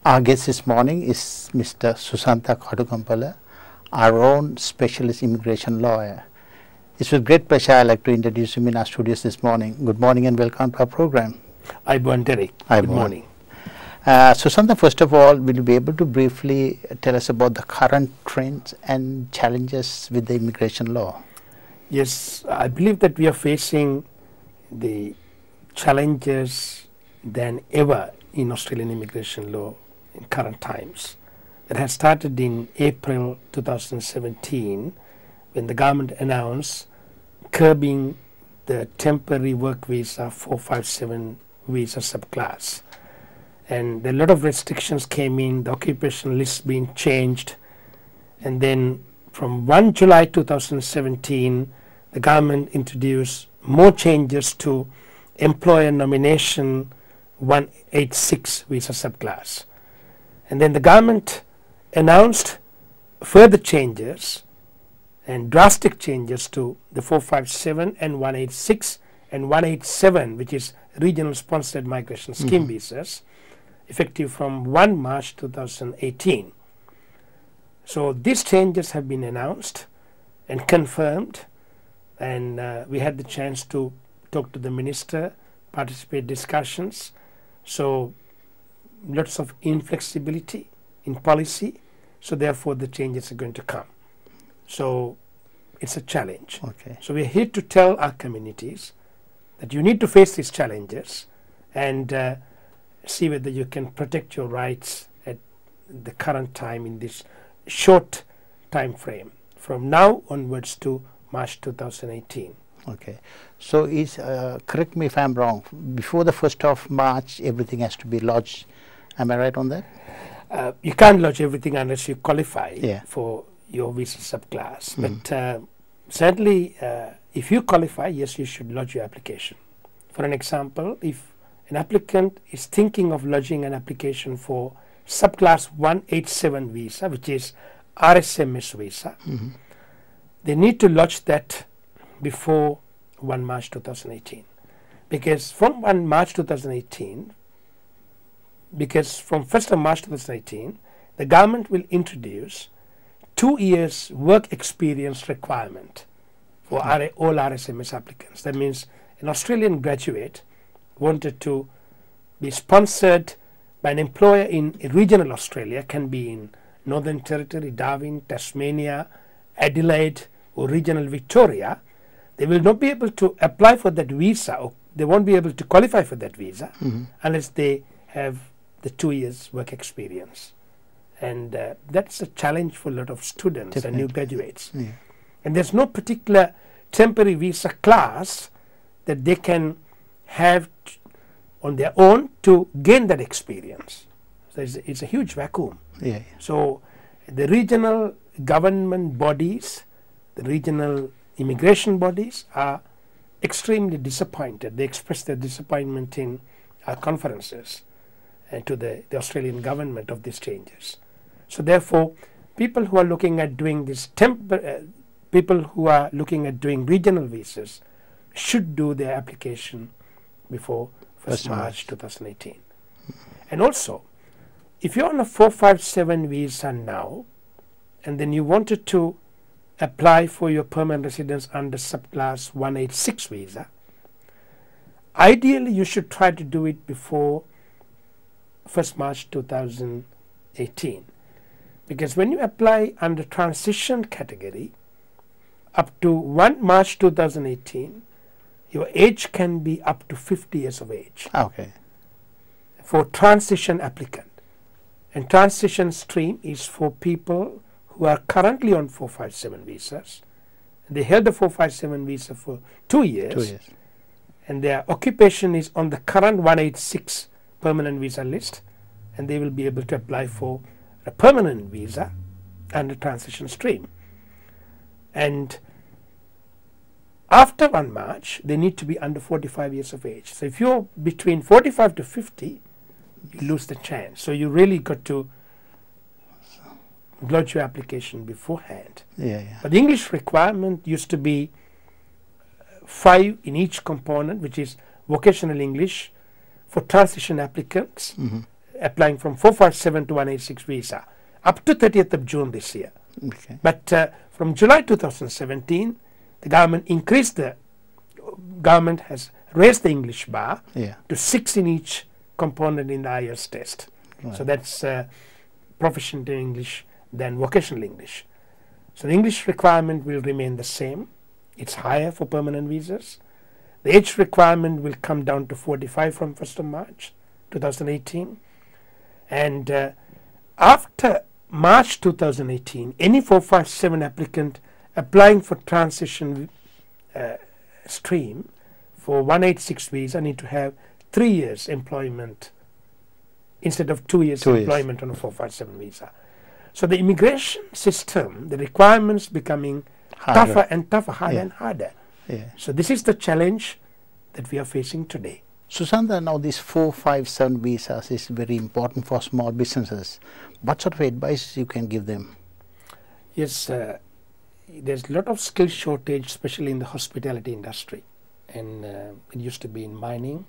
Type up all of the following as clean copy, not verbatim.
Our guest this morning is Mr. Susantha Kadukampala, our own specialist immigration lawyer. It's with great pleasure I'd like to introduce him in our studios this morning. Good morning and welcome to our program. Good morning. Susantha, first of all, will you be able to briefly tell us about the current trends and challenges with the immigration law? Yes, I believe that we are facing the challenges than ever in Australian immigration law in current times. That has started in April 2017 when the government announced curbing the temporary work visa 457 visa subclass. And a lot of restrictions came in, the occupation list being changed, and then from 1 July 2017 the government introduced more changes to employer nomination 186 visa subclass. And then the government announced further changes and drastic changes to the 457 and 186 and 187, which is regional sponsored migration scheme visas, effective from 1 March 2018. So these changes have been announced and confirmed, and we had the chance to talk to the minister, participate discussions. So lots of inflexibility in policy, so therefore the changes are going to come. So it's a challenge. Okay. So we're here to tell our communities that you need to face these challenges and see whether you can protect your rights at the current time in this short time frame from now onwards to March 2018. Okay. So is, correct me if I'm wrong, before the 1st of March everything has to be lodged. Am I right on that? You can't lodge everything unless you qualify for your visa subclass. But certainly if you qualify, yes, you should lodge your application. For an example, if an applicant is thinking of lodging an application for subclass 187 visa, which is RSMS visa, they need to lodge that before 1 March 2018. Because from 1 March 2018, because from 1st of March 2018, the government will introduce 2 years work experience requirement for all RSMS applicants. That means an Australian graduate wanted to be sponsored by an employer in regional Australia, can be in Northern Territory, Darwin, Tasmania, Adelaide or regional Victoria. They will not be able to apply for that visa, or they won't be able to qualify for that visa unless they have the 2 years work experience. And that's a challenge for a lot of students and new graduates. And there's no particular temporary visa class that they can have on their own to gain that experience. So it's a huge vacuum. So the regional government bodies, the regional immigration bodies are extremely disappointed. They express their disappointment in our conferences and to the Australian government of these changes. So therefore, people who are looking at doing this people who are looking at doing regional visas should do their application before 1st March 2018. And also, if you're on a 457 visa now, and then you wanted to apply for your permanent residence under subclass 186 visa, ideally you should try to do it before 1st March 2018. Because when you apply under transition category, up to 1 March 2018, your age can be up to 50 years of age. Okay. For transition applicant. And transition stream is for people who are currently on 457 visas. They held the 457 visa for 2 years. 2 years. And their occupation is on the current 186 permanent visa list, and they will be able to apply for a permanent visa under transition stream. And after 1 March, they need to be under 45 years of age. So if you're between 45 to 50, you lose the chance. So you really got to lodge your application beforehand. But the English requirement used to be 5 in each component, which is vocational English for transition applicants, applying from 457 to 186 visa up to 30th of June this year. Okay. But from July 2017, the government has raised the English bar to 6 in each component in the IELTS test. Right. So that's proficient in English than vocational English. So the English requirement will remain the same. It's higher for permanent visas. The age requirement will come down to 45 from 1st of March 2018. And after March 2018, any 457 applicant applying for transition stream for 186 visa need to have 3 years employment instead of 2 years employment on a 457 visa. So the immigration system, the requirements becoming tougher and tougher, harder and harder. Yeah. So this is the challenge that we are facing today. Susanta, now this 457 visas is very important for small businesses. What sort of advice you can give them? Yes, there's a lot of skill shortage, especially in the hospitality industry. And it used to be in mining,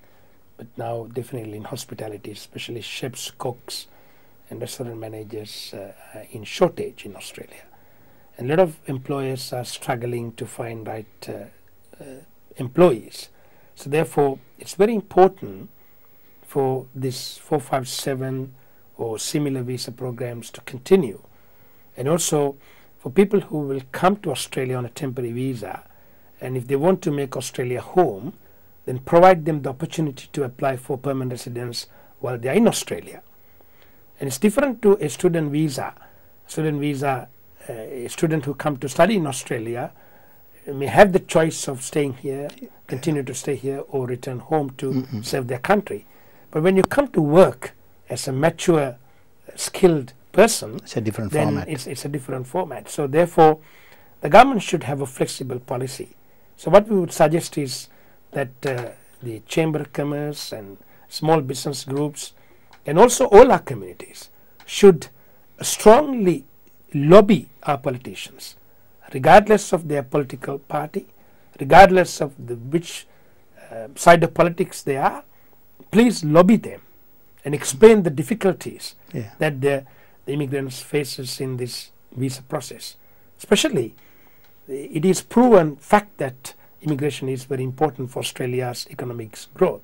but now definitely in hospitality, especially chefs, cooks, and restaurant managers in shortage in Australia. And a lot of employers are struggling to find right employees. So therefore, it's very important for this 457 or similar visa programs to continue. And also for people who will come to Australia on a temporary visa, and if they want to make Australia home, then provide them the opportunity to apply for permanent residence while they are in Australia. And it's different to a student visa. A student who come to study in Australia may have the choice of staying here, continue to stay here, or return home to serve their country. But when you come to work as a mature, skilled person, it's a different then format. It's a different format. So therefore, the government should have a flexible policy. So what we would suggest is that the Chamber of Commerce and small business groups and also all our communities should strongly lobby our politicians, regardless of their political party, regardless of which side of politics they are. Please lobby them and explain the difficulties that the immigrants faces in this visa process. Especially, it is proven fact that immigration is very important for Australia's economic growth.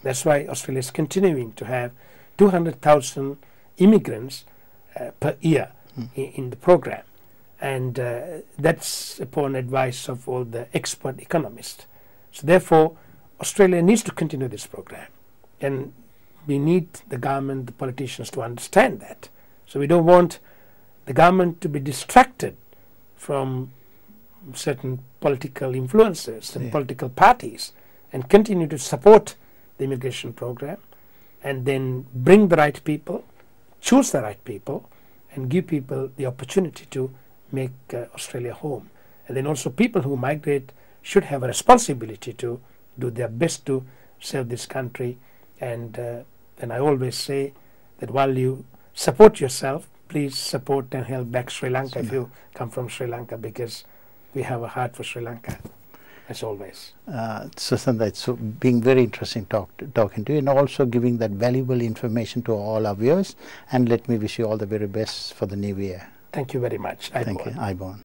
That's why Australia is continuing to have 200,000 immigrants per year in the program. And that's upon advice of all the expert economists. So therefore, Australia needs to continue this program. And we need the government, the politicians to understand that. So we don't want the government to be distracted from certain political influences and political parties, and continue to support the immigration program, and then bring the right people, choose the right people, and give people the opportunity to make Australia home. And then also people who migrate should have a responsibility to do their best to serve this country. And I always say that while you support yourself, please support and help back Sri Lanka if you come from Sri Lanka, because we have a heart for Sri Lanka, as always. Susanta, it's being very interesting talking to you, and also giving that valuable information to all our viewers. And let me wish you all the very best for the new year. Thank you very much. Thank you. Aibon.